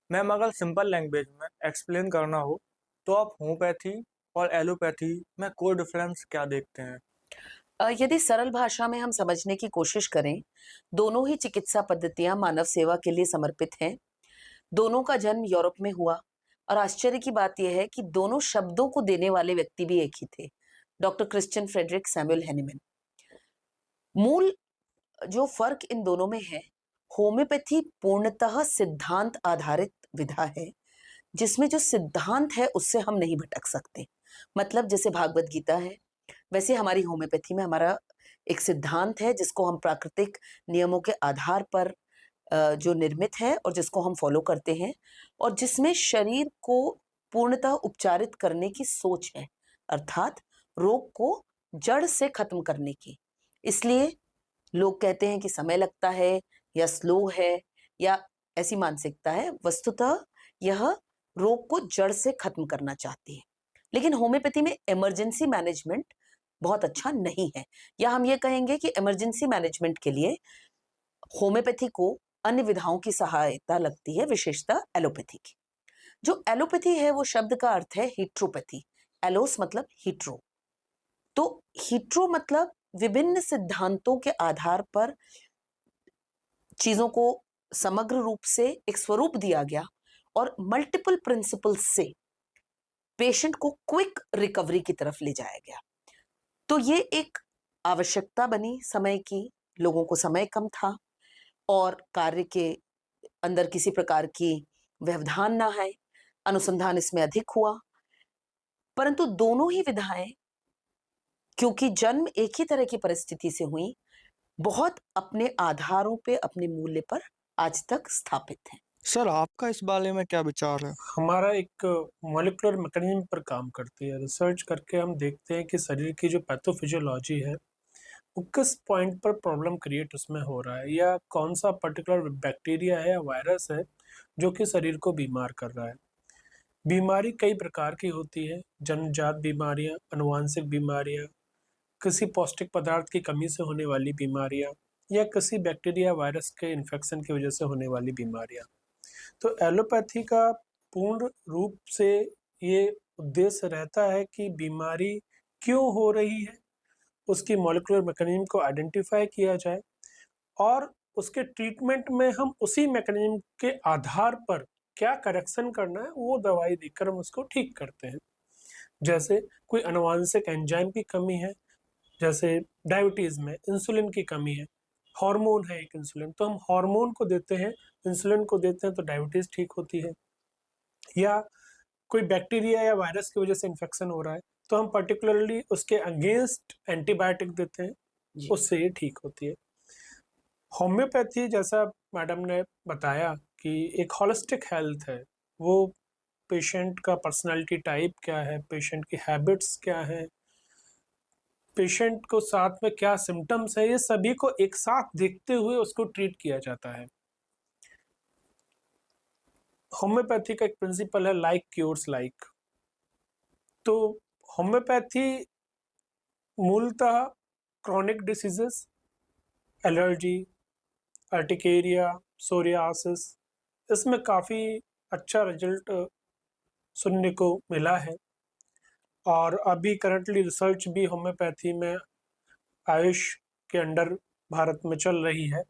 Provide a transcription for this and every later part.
Ma'am अगर simple language में explain करना हो तो आप होम्योपैथी और एलोपैथी में कोई डिफरेंस क्या देखते हैं? यदि सरल भाषा में हम समझने की कोशिश करें, दोनों ही चिकित्सा पद्धतियां मानव सेवा के लिए समर्पित हैं। दोनों का जन्म यूरोप में हुआ और आश्चर्य की बात यह है कि दोनों शब्दों को देने वाले व्यक्ति भी एक ही थे, doctor Christian Friedrich Samuel Hahnemann. मूल जो फर्क इन दोनों में है, होम्योपैथी पूर्णतः सिद्धांत आधारित विधा है, जिसमें जो सिद्धांत है उससे हम नहीं भटक सकते। मतलब जैसे भागवत गीता है, वैसे हमारी होम्योपैथी में हमारा एक सिद्धांत है जिसको हम प्राकृतिक नियमों के आधार पर जो निर्मित है और जिसको हम फॉलो करते हैं, और जिसमें शरीर को पूर्णतः उपचारित करने की सोच है, अर्थात रोग को जड़ से खत्म करने की। इसलिए लोग कहते हैं कि समय लगता है या स्लो है या ऐसी मानसिकता है, वस्तुतः यह रोग को जड़ से खत्म करना चाहती है। लेकिन होम्योपैथी में इमरजेंसी मैनेजमेंट बहुत अच्छा नहीं है, या हम ये कहेंगे कि इमरजेंसी मैनेजमेंट के लिए होम्योपैथी को अन्य विधाओं की सहायता लगती है, विशेषतः एलोपैथी की। जो एलोपैथी है वो शब्द का अर्थ है हीट्रोपैथी। एलोस मतलब हीट्रो, तो हीट्रो मतलब विभिन्न सिद्धांतों के आधार पर चीजों को समग्र रूप से एक स्वरूप दिया गया और मल्टीपल प्रिंसिपल्स से पेशेंट को क्विक रिकवरी की तरफ ले जाया गया। तो ये एक आवश्यकता बनी समय की, लोगों को समय कम था और कार्य के अंदर किसी प्रकार की व्यवधान ना है, अनुसंधान इसमें अधिक हुआ। परंतु दोनों ही विधाएं, क्योंकि जन्म एक ही तरह की परिस्थिति से हुई, बहुत अपने आधारों पे, अपने मूल्य पर आज तक स्थापित हैं। सर आपका इस बारे में क्या विचार है? हमारा एक मॉलिक्यूलर मैकेनिज्म पर काम करती है। रिसर्च करके हम देखते हैं कि शरीर की जो पैथोफिजियोलॉजी है वो किस पॉइंट पर प्रॉब्लम क्रिएट उसमें हो रहा है, या कौन सा पर्टिकुलर बैक्टीरिया है या वायरस है जो कि शरीर को बीमार कर रहा है। बीमारी कई प्रकार की होती है, जन्मजात बीमारियां, अनुवांशिक बीमारियां, किसी पौष्टिक पदार्थ की कमी से होने वाली बीमारियां, या किसी बैक्टीरिया वायरस के इन्फेक्शन की वजह से होने वाली बीमारियां। तो एलोपैथी का पूर्ण रूप से ये उद्देश्य रहता है कि बीमारी क्यों हो रही है, उसकी मॉलिक्यूलर मैकेनिज्म को आइडेंटिफाई किया जाए और उसके ट्रीटमेंट में हम उसी मैकेनिज्म के आधार पर क्या करेक्शन करना है वो दवाई देकर हम उसको ठीक करते हैं। जैसे कोई अनुवांशिक एंजाइम की कमी है, जैसे डायबिटीज़ में इंसुलिन की कमी है, हार्मोन है एक इंसुलिन, तो हम हार्मोन को देते हैं, इंसुलिन को देते हैं तो डायबिटीज़ ठीक होती है। या कोई बैक्टीरिया या वायरस की वजह से इन्फेक्शन हो रहा है तो हम पर्टिकुलरली उसके अगेंस्ट एंटीबायोटिक देते हैं, जी। उससे ये ठीक होती है। होम्योपैथी, जैसा मैडम ने बताया कि एक होलिस्टिक हेल्थ है, वो पेशेंट का पर्सनालिटी टाइप क्या है, पेशेंट की हैबिट्स क्या है, पेशेंट को साथ में क्या सिम्टम्स है, ये सभी को एक साथ देखते हुए उसको ट्रीट किया जाता है। होम्योपैथी का एक प्रिंसिपल है लाइक क्योर्स लाइक। तो होम्योपैथी मूलतः chronic diseases, allergy, urticaria, psoriasis, इसमें काफ़ी अच्छा रिजल्ट सुनने को मिला है। और अभी करंटली रिसर्च भी होम्योपैथी में आयुष के अंडर भारत में चल रही है,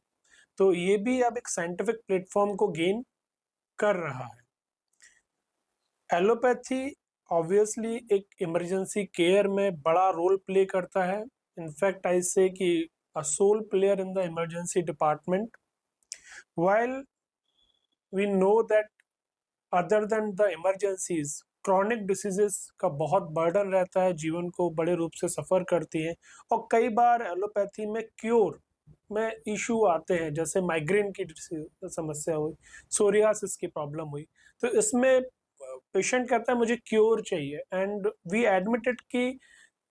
तो ये भी अब एक साइंटिफिक प्लेटफॉर्म को गेन कर रहा है। एलोपैथी ऑब्वियसली एक इमरजेंसी केयर में बड़ा रोल प्ले करता है। In fact I say that a sole player in the emergency department, while we know that other than the emergencies, chronic diseases का बहुत बर्डन रहता है, जीवन को बड़े रूप से सफ़र करती हैं और कई बार एलोपैथी में क्योर में इशू आते हैं, जैसे माइग्रेन की समस्या हुई, सोरियासिस की प्रॉब्लम हुई, तो इसमें पेशेंट कहता है मुझे क्योर चाहिए, एंड वी एडमिटेड कि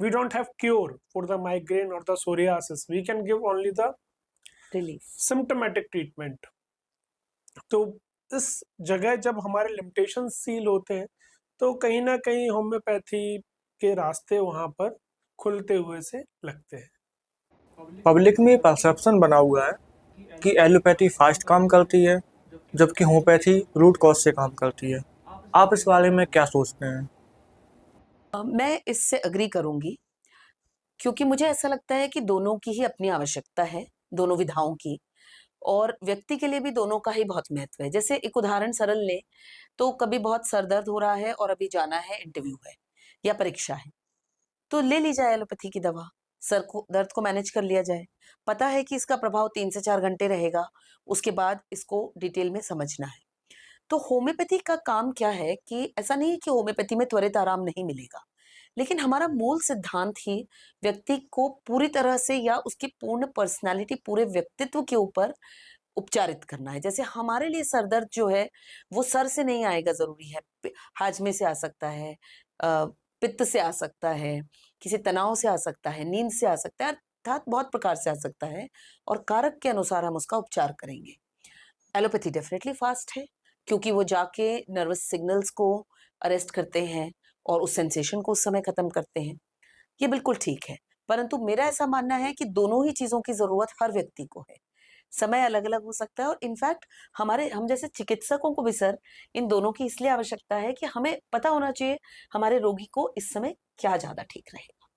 we don't have cure for the migraine or the psoriasis, we can give only the relief. symptomatic treatment। तो इस जगह जब हमारे लिमिटेशन सील होते हैं तो कहीं ना कहीं होम्योपैथी के रास्ते वहाँ पर खुलते हुए से लगते हैं। पब्लिक में परसेप्शन बना हुआ है कि एलोपैथी फास्ट काम करती है, जबकि होम्योपैथी रूट कॉज से काम करती है। आप इस बारे में क्या सोचते हैं? मैं इससे अग्री करूंगी, क्योंकि मुझे ऐसा लगता है कि दोनों की ही अपनी आवश्यकता है, दोनों विधाओं की, और व्यक्ति के लिए भी दोनों का ही बहुत महत्व है। जैसे एक उदाहरण सरल लें, तो कभी बहुत सर दर्द हो रहा है और अभी जाना है, इंटरव्यू है या परीक्षा है, तो ले ली जाए एलोपैथी की दवा, सर को दर्द को मैनेज कर लिया जाए। पता है कि इसका प्रभाव 3 से 4 घंटे रहेगा, उसके बाद इसको डिटेल में समझना है। तो होम्योपैथी का काम क्या है कि ऐसा नहीं है कि होम्योपैथी में त्वरित आराम नहीं मिलेगा, लेकिन हमारा मूल सिद्धांत ही व्यक्ति को पूरी तरह से या उसकी पूर्ण पर्सनालिटी, पूरे व्यक्तित्व के ऊपर उपचारित करना है। जैसे हमारे लिए सर दर्द जो है वो सर से नहीं आएगा, जरूरी है हाजमे से आ सकता है, पित्त से आ सकता है, किसी तनाव से आ सकता है, नींद से आ सकता है, अर्थात बहुत प्रकार से आ सकता है, और कारक के अनुसार हम उसका उपचार करेंगे। एलोपैथी डेफिनेटली फास्ट है, क्योंकि वो जाके नर्वस सिग्नल्स को अरेस्ट करते हैं और उस सेंसेशन को उस समय खत्म करते हैं। ये बिल्कुल ठीक है, परंतु मेरा ऐसा मानना है कि दोनों ही चीजों की जरूरत हर व्यक्ति को है। समय अलग अलग हो सकता है, और इनफैक्ट हम जैसे चिकित्सकों को भी सर इन दोनों की इसलिए आवश्यकता है कि हमें पता होना चाहिए हमारे रोगी को इस समय क्या ज्यादा ठीक रहेगा।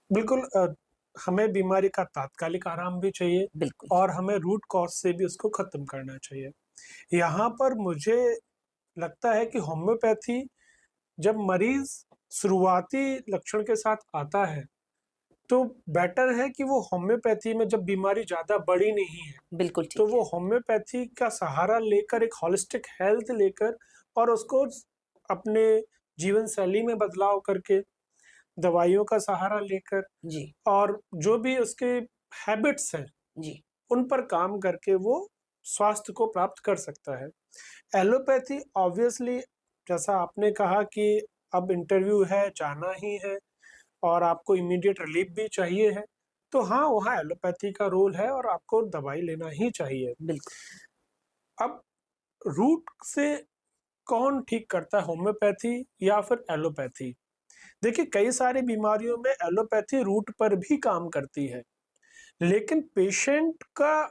बिल्कुल हमें बीमारी का तात्कालिक आराम भी चाहिए बिल्कुल। और हमें रूट कॉज से भी उसको खत्म करना चाहिए। यहाँ पर मुझे लगता है कि होम्योपैथी, जब मरीज शुरुआती लक्षण के साथ आता है, तो बेटर है कि वो होम्योपैथी में, जब बीमारी ज़्यादा बड़ी नहीं है, बिल्कुल तो ठीक है। वो होम्योपैथी का सहारा लेकर, एक होलिस्टिक हेल्थ लेकर, और उसको अपने जीवन शैली में बदलाव करके, दवाइयों का सहारा लेकर, जी। और जो भी उसके हैबिट्स हैं, जी। उन पर काम करके वो स्वास्थ्य को प्राप्त कर सकता है। एलोपैथी ऑब्वियसली, जैसा आपने कहा कि अब इंटरव्यू है, जाना ही है और आपको इमीडिएट रिलीफ भी चाहिए है, तो हाँ, वहाँ एलोपैथी का रोल है और आपको दवाई लेना ही चाहिए। बिल्कुल। अब रूट से कौन ठीक करता है, होम्योपैथी या फिर एलोपैथी? देखिए, कई सारी बीमारियों में एलोपैथी रूट पर भी काम करती है, लेकिन पेशेंट का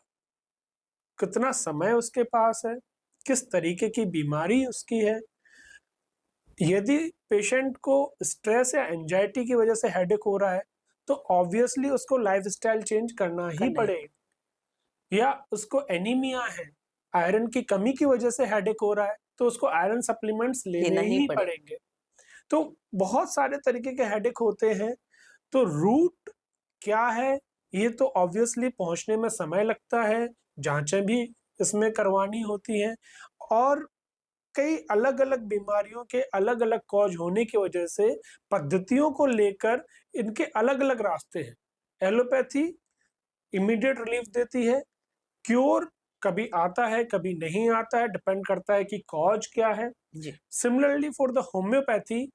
कितना समय उसके पास है, किस तरीके की बीमारी उसकी है। यदि पेशेंट को स्ट्रेस या एंजाइटी की वजह से हेडेक हो रहा है, तो ऑब्वियसली उसको लाइफस्टाइल चेंज करना ही करना है। पड़ेगा। या उसको एनीमिया है, आयरन की कमी की वजह से हेडेक हो रहा है, तो उसको आयरन सप्लीमेंट्स लेना लेने ही ही पड़े। पड़ेंगे। तो बहुत सारे तरीके के हेडेक होते हैं। तो रूट क्या है, ये तो ऑब्वियसली पहुंचने में समय लगता है, जांचें भी इसमें करवानी होती हैं, और कई अलग-अलग बीमारियों के अलग-अलग कॉज होने की वजह से पद्धतियों को लेकर इनके अलग-अलग रास्ते हैं। एलोपैथी इमीडिएट रिलीफ देती है, क्योर कभी आता है, कभी नहीं आता है, डिपेंड करता है कि कॉज क्या है। जी। सिमिलरली फॉर द होम्योपैथी,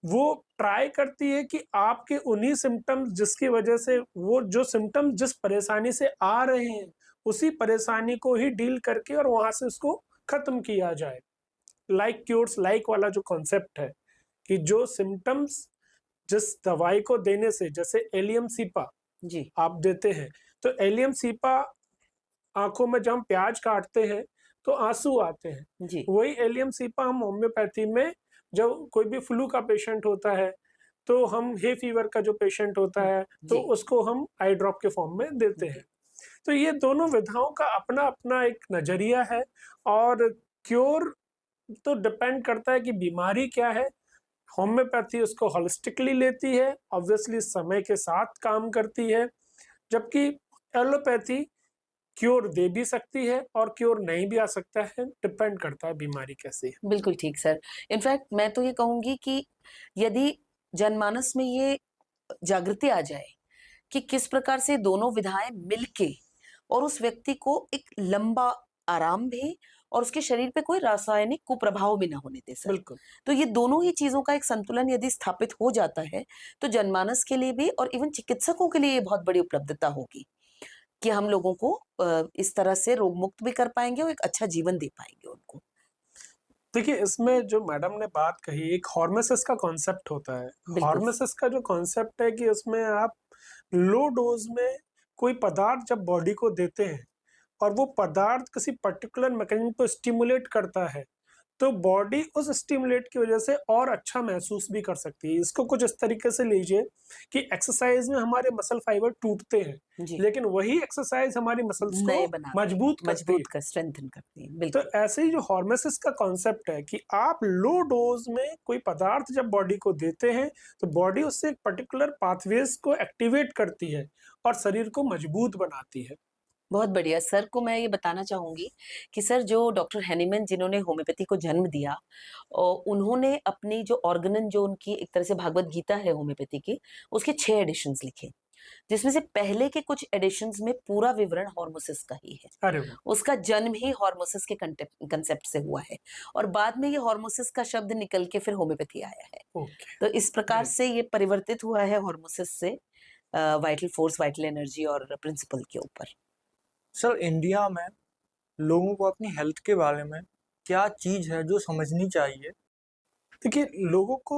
वो ट्राई करती है कि आपके उन्हीं सिम्पटम्स, जिसकी वजह से वो जो सिम्पटम्स जिस परेशानी से आ रहे हैं, उसी परेशानी को ही डील करके और वहां से उसको खत्म किया जाए। लाइक क्योर्स लाइक वाला जो कॉन्सेप्ट है, कि जो सिम्पटम्स जिस दवाई को देने से, जैसे एलियम सीपा जी। आप देते हैं, तो एलियम सीपा, आंखों में जब हम प्याज काटते हैं तो आंसू आते हैं, जी। वही एलियम सीपा हम होम्योपैथी में, जब कोई भी फ्लू का पेशेंट होता है, तो हम हे फीवर का जो पेशेंट होता है, तो जी। उसको हम आई ड्रॉप के फॉर्म में देते हैं। तो ये दोनों विधाओं का अपना अपना एक नजरिया है, और क्योर तो डिपेंड करता है कि बीमारी क्या है। होम्योपैथी उसको होलिस्टिकली लेती है, ऑब्वियसली समय के साथ काम करती है, जबकि एलोपैथी क्योर दे भी सकती है और क्योर नहीं भी आ सकता है, डिपेंड करता है बीमारी कैसी है। बिल्कुल ठीक सर। इनफैक्ट मैं तो ये कहूंगी कि यदि जनमानस में ये जागृति आ जाए कि किस प्रकार से दोनों विधाएं मिलके और उस व्यक्ति को एक लंबा आराम भी और उसके शरीर पे कोई रासायनिक कुप्रभाव भी ना होने दे सर, बिल्कुल। तो ये दोनों ही चीजों का एक संतुलन यदि स्थापित हो जाता है, तो जनमानस के लिए भी और इवन चिकित्सकों के लिए ये बहुत बड़ी उपलब्धता होगी कि हम लोगों को इस तरह से रोग मुक्त भी कर पाएंगे और एक अच्छा जीवन दे पाएंगे उनको। देखिए, इसमें जो मैडम ने बात कही, एक हॉर्मेसिस का कॉन्सेप्ट होता है। बिल्कुल। हॉर्मेसिस का जो कॉन्सेप्ट है कि उसमें आप लो डोज में कोई पदार्थ जब बॉडी को देते हैं और वो पदार्थ किसी पर्टिकुलर मैकेनिज्म को स्टिमुलेट करता है, तो बॉडी उस स्टिमुलेट की वजह से और अच्छा महसूस भी कर सकती है। इसको कुछ इस तरीके से लीजिए कि एक्सरसाइज में हमारे मसल फाइबर टूटते हैं, जी, लेकिन वही एक्सरसाइज हमारी मसल्स को नए बनाते हैं, मजबूत करती है। मजबूत कर स्ट्रेंथन करती हैं, तो बिल्कुल। ऐसे ही जो हॉर्मेसिस का कॉन्सेप्ट है कि आप लो डोज में कोई पदार्थ जब बॉडी को देते हैं, तो बॉडी उससे एक पर्टिकुलर पाथवेज को एक्टिवेट करती है और शरीर को मजबूत बनाती है। बहुत बढ़िया। सर को मैं ये बताना चाहूँगी कि सर जो डॉक्टर हैनीमैन जिन्होंने होम्योपैथी को जन्म दिया उन्होंने अपनी जो ऑर्गेनन जो उनकी एक तरह से भागवत गीता है होम्योपैथी की, उसके 6 एडिशंस लिखे, जिसमें से पहले के कुछ एडिशंस में पूरा विवरण हॉर्मोसिस का ही है। अरे वाह! उसका जन्म ही हॉर्मोसिस के कंसेप्ट से हुआ है और बाद में ये हॉर्मोसिस का शब्द निकल के फिर होम्योपैथी आया है। ओके, तो इस प्रकार ग्रेट। से ये परिवर्तित हुआ है हॉर्मोसिस से वाइटल फोर्स, वाइटल एनर्जी और प्रिंसिपल के ऊपर। सर, इंडिया में लोगों को अपनी हेल्थ के बारे में क्या चीज़ है जो समझनी चाहिए? देखिए, लोगों को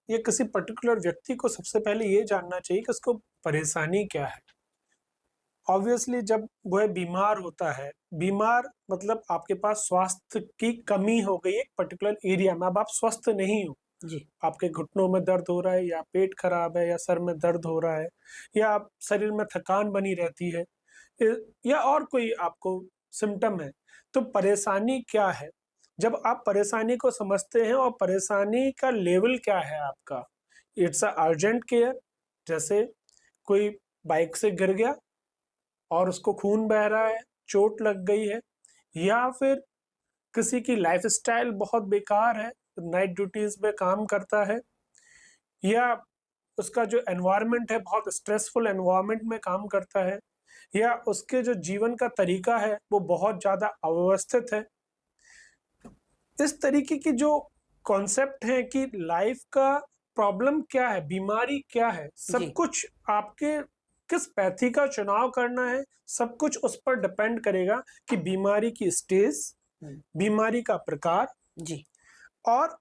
या किसी पर्टिकुलर व्यक्ति को सबसे पहले ये जानना चाहिए कि उसको परेशानी क्या है। ऑब्वियसली जब वह बीमार होता है, बीमार मतलब आपके पास स्वास्थ्य की कमी हो गई एक पर्टिकुलर एरिया में, अब आप स्वस्थ नहीं हो, जी, आपके घुटनों में दर्द हो रहा है या पेट खराब है या सर में दर्द हो रहा है या आप शरीर में थकान बनी रहती है या और कोई आपको सिम्टम है, तो परेशानी क्या है? जब आप परेशानी को समझते हैं और परेशानी का लेवल क्या है आपका, इट्स अ अर्जेंट केयर, जैसे कोई बाइक से गिर गया और उसको खून बह रहा है, चोट लग गई है, या फिर किसी की लाइफ़स्टाइल बहुत बेकार है, नाइट ड्यूटीज़ में काम करता है, या उसका जो एनवायरनमेंट है बहुत स्ट्रेसफुल एनवायरनमेंट में काम करता है, या उसके जो जीवन का तरीका है वो बहुत ज़्यादा अव्यवस्थित है। इस तरीके की जो कॉन्सेप्ट है कि लाइफ का प्रॉब्लम क्या है, बीमारी क्या है, सब जी, कुछ आपके किस पैथी का चुनाव करना है, सब कुछ उस पर डिपेंड करेगा कि बीमारी की स्टेज, हुँ, बीमारी का प्रकार जी, और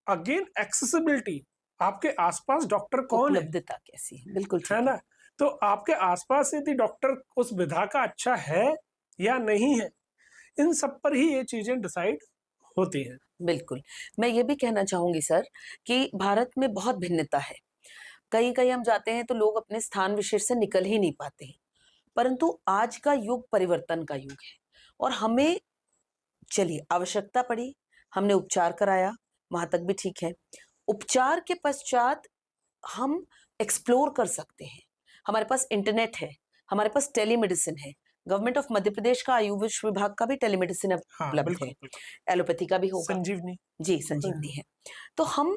अगेन एक्सेसिबिलिटी, आपके आसपास डॉक्टर कौन उपलब्धता कैसी है? बिल्कुल है ठीक है। ना? तो आपके आसपास यदि डॉक्टर उस विधा का अच्छा है या नहीं है, इन सब पर ही ये चीज़ें डिसाइड होती हैं। बिल्कुल। मैं ये भी कहना चाहूँगी सर कि भारत में बहुत भिन्नता है। कहीं-कहीं हम जाते हैं तो लोग अपने स्थान विशेष से निकल ही नहीं पाते हैं। परंतु आज का युग परिवर्तन का युग है और हमें चलिए आवश्यकता पड़ी, हमने उपचार कराया, वहाँ तक भी ठीक है। उपचार के पश्चात हम एक्सप्लोर कर सकते हैं। हमारे पास इंटरनेट है, हमारे पास टेलीमेडिसिन है। गवर्नमेंट ऑफ मध्य प्रदेश का आयुष विभाग का भी टेलीमेडिसिन अब हाँ, उपलब्ध है। बिल्कुल, बिल्कुल। एलोपैथी का भी होगा। संजीवनी। जी, हाँ, संजीवनी है। तो हम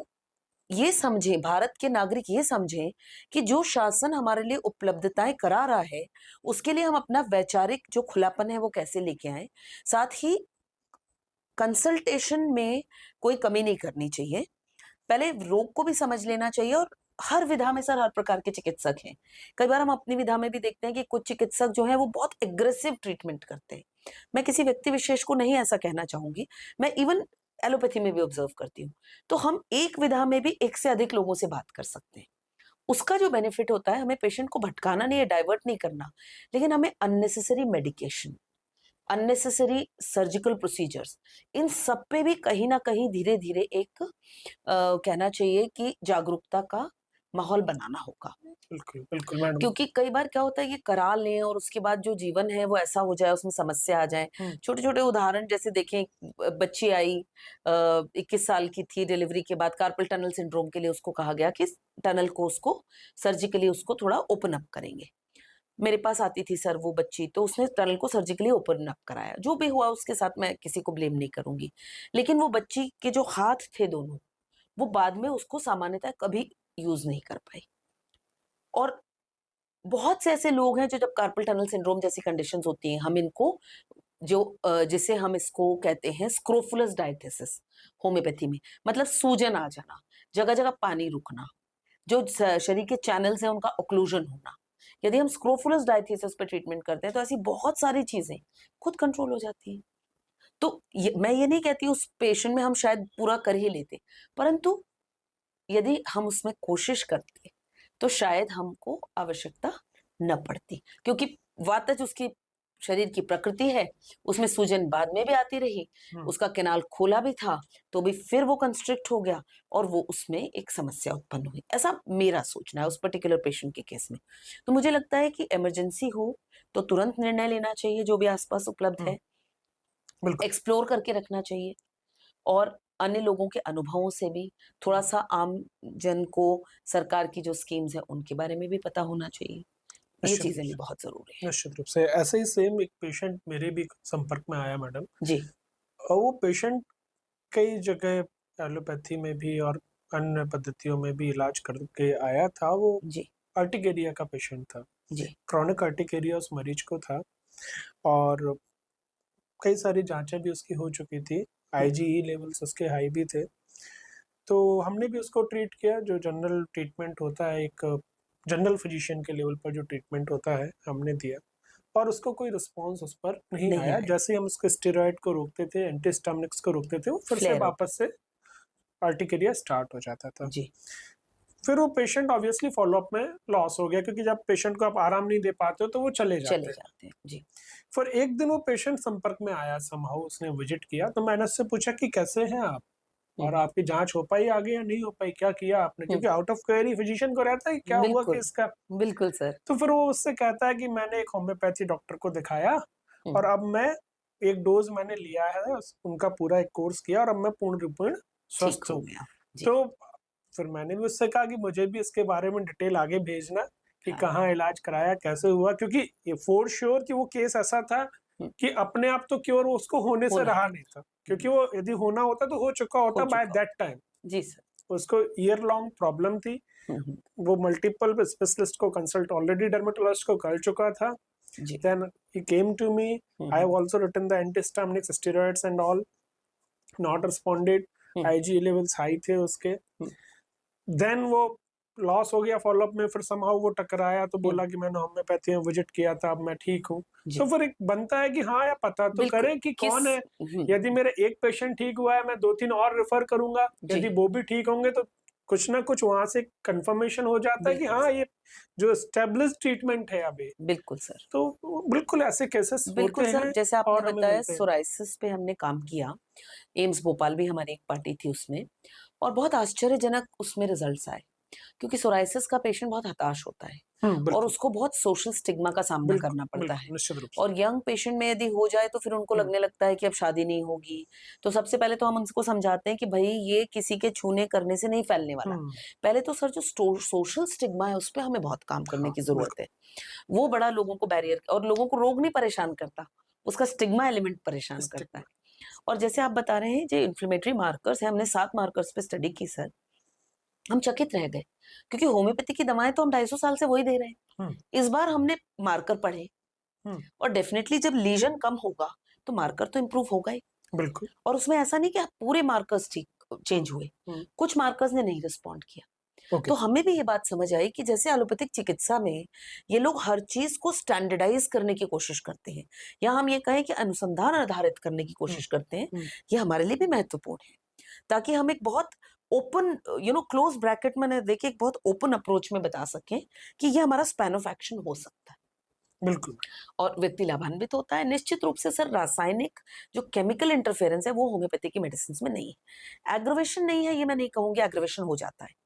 ये समझें, भारत के नागरिक ये समझें कि जो शासन हमारे लिए उपलब्धताएँ करा रहा है, उसके लिए हम अपना वैचारिक जो खुलापन है वो कैसे लेके आएँ। साथ ही कंसल्टेशन में कोई कमी नहीं करनी चाहिए। पहले रोग को भी समझ लेना चाहिए और हर विधा में सर हर प्रकार के चिकित्सक हैं। कई बार हम अपनी विधा में भी देखते हैं कि कुछ चिकित्सक जो हैं वो बहुत एग्रेसिव ट्रीटमेंट करते हैं। मैं किसी व्यक्ति विशेष को नहीं ऐसा कहना चाहूँगी। मैं इवन एलोपैथी में भी ऑब्जर्व करती हूँ। तो हम एक विधा में भी एक से अधिक लोगों से बात कर सकते हैं। उसका जो बेनिफिट होता है हमें पेशेंट को भटकाना नहीं है, डाइवर्ट नहीं करना, लेकिन हमें unnecessary medication, unnecessary surgical procedures, इन सब पे भी कहीं न कहीं धीरे-धीरे एक कहना चाहिए कि जागरूकता का माहौल बनाना होगा। बिल्कुल, बिल्कुल मैडम। क्योंकि कई बार क्या होता है ये करा लें और उसके बाद जो जीवन है वो ऐसा हो जाए, उसमें समस्या आ जाए। हुँ, छोटे-छोटे उदाहरण जैसे देखें बच्ची आई 21 साल की थी, डिलीवरी के बाद कार्पल टनल सिंड्रोम के लिए उसको कहा गया कि टनल को उसको सर्जिकली उसको थोड़ा ओपन अप करेंगे। मेरे पास आती थी सर वो बच्ची, तो उसने टनल को सर्जिकली ओपन अप कराया। जो भी हुआ उसके साथ मैं किसी को ब्लेम नहीं करूँगी। लेकिन वो बच्ची के जो हाथ थे दोनों, वो बाद में उसको सामान्यतः कभी यूज़ नहीं कर पाई। और बहुत से ऐसे लोग हैं जो जब कार्पल टनल सिंड्रोम जैसी कंडीशंस होती हैं, हम इनको जो जिसे हम इसको कहते हैं स्क्रोफुलस डायथिसिस होम्योपैथी में, मतलब सूजन आ जाना, जगह-जगह पानी रुकना, जो शरीर के चैनल्स हैं उनका ओक्लूजन होना। यदि हम स्क्रोफुलस डायथिसिस पे ट्रीटमेंट करते हैं तो ऐसी बहुत सारी चीजें खुद कंट्रोल हो जाती हैं। तो मैं ये नहीं कहती उस पेशेंट में हम शायद पूरा कर ही लेते, परंतु यदि हम उसमें कोशिश करते तो शायद हमको आवश्यकता न पड़ती, क्योंकि वातज उसकी शरीर की प्रकृति है, उसमें सूजन बाद में भी आती रही, उसका कैनाल खोला भी था तो भी फिर वो कंस्ट्रिक्ट हो गया और वो उसमें एक समस्या उत्पन्न हुई। ऐसा मेरा सोचना है उस पर्टिकुलर पेशेंट के केस में। तो मुझे लगता है कि इमरजेंसी हो तो तुरंत निर्णय लेना चाहिए, जो भी आसपास उपलब्ध है, बिल्कुल। एक्सप्लोर करके रखना चाहिए और अन्य लोगों के अनुभवों से भी थोड़ा सा आम जन को सरकार की जो स्कीम्स है उनके बारे में भी पता होना चाहिए। ये निश्चित चीजें रूप भी से, बहुत जरूरी है। निश्चित रूप से। ऐसे ही सेम एक पेशेंट मेरे भी संपर्क में आया मैडम, जी और वो पेशेंट कई जगह एलोपैथी में भी और अन्य पद्धतियों में भी इलाज करके आया था। वो जी अर्टिकेरिया का पेशेंट था, जी क्रॉनिक अर्टिकेरिया उस मरीज को था, और कई सारी जांचें भी उसकी हो चुकी थी, आईजीई लेवल्स उसके हाई भी थे। तो हमने भी उसको ट्रीट किया, जो जनरल ट्रीटमेंट होता है, एक जनरल फिजिशियन के लेवल पर जो ट्रीटमेंट होता है हमने दिया, और उसको कोई रिस्पॉन्स उस पर नहीं नहीं आया। आया। जैसे ही हम उसके स्टेरॉइड को रोकते थे, एंटीहिस्टामिनिक्स को रोकते थे, वो फिर से फ्लेयर होता वापस से अर्टिकेरिया स्टार्ट हो जाता था। जी फिर वो पेशेंट ऑब्वियसली फॉलोअप में लॉस हो गया, क्योंकि जब पेशेंट को आप आराम नहीं दे पाते हो तो वो चले चले जाते हैं। जाते हैं। जी फिर एक दिन वो पेशेंट संपर्क में आया, समहाउ उसने विजिट किया, तो मैंने उससे पूछा कि कैसे हैं आप, और आपकी जांच हो पाई आगे या नहीं हो पाई, क्या किया आपने, क्योंकि आउट ऑफ क्वेरी फिजिशियन को रहता है कि क्या हुआ बिल्कुल केस का। बिल्कुल सर। तो फिर वो उससे कहता है कि मैंने एक होम्योपैथी डॉक्टर को दिखाया, और हम्म, अब मैं एक डोज मैंने लिया है, उनका पूरा एक कोर्स किया, और अब मैं पूर्ण रूपेण ठीक स्वस्थ हो हूँ। गया। जी तो फिर मैंने भी उससे कहा कि मुझे भी इसके बारे में डिटेल आगे भेजना, कि हाँ कहाँ इलाज कराया, कैसे हुआ, क्योंकि ये फॉर श्योर कि वो केस ऐसा था हम्म, कि अपने आप तो क्योर उसको होने से होना रहा नहीं। नहीं था, क्योंकि वो यदि होना होता तो हो चुका हो होता बाय चुका। That time. जी सर। उसको ईयर लॉन्ग प्रॉब्लम थी, हम्म, वो मल्टीपल स्पेशलिस्ट को कंसल्ट ऑलरेडी डर्मेटोलॉजिस्ट को कर चुका था। जी Then he came to me. I have hmm, also written the antihistaminics, steroids and all, not responded. Hmm, IG levels high थे उसके। हम्म, देन वो लॉस हो गया फॉलोअप में, फिर समहाउ वो टकराया तो बोला कि मैंने होम्योपैथी में विजिट किया था, अब मैं ठीक हूँ। जी तो फिर एक बनता है कि हाँ, या पता तो बिल्कुल करें कि किस कौन है। यदि मेरे एक पेशेंट ठीक हुआ है, मैं 2-3 और रेफर करूंगा, जी यदि वो भी ठीक होंगे तो कुछ ना कुछ वहां से कंफर्मेशन हो जाता है कि बिल्कुल हाँ, ये जो एस्टेब्लिश ट्रीटमेंट है अभी। बिल्कुल सर। तो बिल्कुल ऐसे केसेस होते बिल्कुल सर, हैं जैसे आपने और हमें बताया मिलते हैं। सोराइसिस पे हमने काम किया, एम्स भोपाल भी हमारी एक पार्टी थी उसमें, और बहुत आश्चर्यजनक उसमें रिजल्ट्स आए, क्योंकि सोराइसिस का पेशेंट बहुत हताश होता है और बिल्कुल, उसको बहुत सोशल स्टिग्मा का सामना बिल्कुल, करना पड़ता बिल्कुल, है। निश्चित रूप से। और यंग पेशेंट में यदि हो जाए तो फिर उनको हुँ, लगने लगता है कि अब शादी नहीं होगी। तो सबसे पहले तो हम उनको समझाते हैं कि भाई ये किसी के छूने करने से नहीं फैलने वाला। हुँ, पहले तो सर जो सोशल स्टिग्मा है उस पे हमें बहुत काम करने हाँ, की जरूरत बिल्कुल, है। वो बड़ा लोगों को बैरियर, और लोगों को रोग नहीं परेशान करता, उसका स्टिग्मा एलिमेंट परेशान करता है। स्टिग्मा। और जैसे आप बता रहे हैं जो इन्फ्लेमेटरी मार्कर्स है, हमने 7 मार्कर्स पे स्टडी की सर। हम चकित रह गए, क्योंकि होम्योपैथी की दवाएं तो हम 250 साल से वही दे रहे हैं। हुँ, इस बार हमने मार्कर पढ़े, हुँ, और डेफिनेटली जब लीजन कम होगा तो मार्कर तो इम्प्रूव होगा ही। बिल्कुल, और उसमें ऐसा नहीं कि आप पूरे मार्कर्स ठीक चेंज हुए, हुँ, कुछ मार्कर्स ने नहीं रिस्पॉन्ड किया। ओके, तो हमें भी ये बात समझ आई कि जैसे एलोपैथिक चिकित्सा में ये लोग हर चीज को स्टैंडर्डाइज करने की कोशिश करते हैं, या हम ये कहें कि अनुसंधान आधारित करने की हुँ, कोशिश करते हैं, हुँ, ये हमारे लिए भी महत्वपूर्ण है, ताकि हम एक बहुत ओपन क्लोज ब्रैकेट में देखिए, एक बहुत ओपन अप्रोच में बता सकें कि ये हमारा स्पैन ऑफ एक्शन हो सकता है बिल्कुल, और व्यक्ति लाभान्वित होता है। निश्चित रूप से सर रासायनिक जो केमिकल इंटरफेरेंस है वो होम्योपैथी की मेडिसिन में नहीं है। एग्रवेशन नहीं है, ये मैं नहीं कहूंगी, एग्रवेशन हो जाता है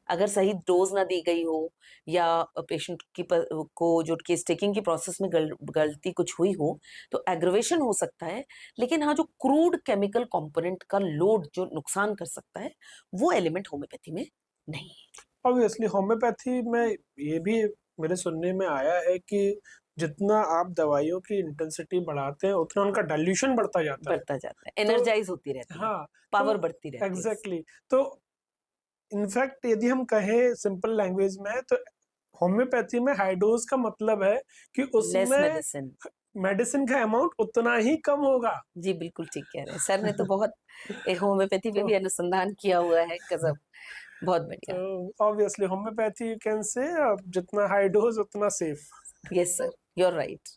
अगर सही डोज ना दी गई हो, या पेशेंट की को जो केस टेकिंग की प्रोसेस में गलती कुछ हुई हो, तो एग्रवेशन हो सकता है। लेकिन हाँ, जो क्रूड केमिकल कंपोनेंट का लोड जो नुकसान कर सकता है, वो एलिमेंट होम्योपैथी में नहीं है। ऑब्वियसली होम्योपैथी में ये भी मेरे सुनने में आया है कि जितना आप दवाइयों की इंटेंसिटी बढ़ाते हैं, उतना उनका डाइल्यूशन बढ़ता जाता है। बढ़ता जाता है, तो एनर्जाइज होती रहती है, हाँ, पावर तो बढ़ती रहती है उससे। एग्ज़ैक्टली, तो इनफैक्ट यदि हम कहें सिंपल लैंग्वेज में, तो होम्योपैथी में हाई डोज का मतलब है कि लेस उसमें मेडिसिन। मेडिसिन का अमाउंट उतना ही कम होगा। जी बिल्कुल ठीक कह रहे हैं सर ने तो बहुत होम्योपैथी पे तो भी अनुसंधान किया हुआ है, गजब, बहुत तो बढ़िया। Obviously homeopathy you can say जितना हाई डोज उतना safe. Yes sir, you are right.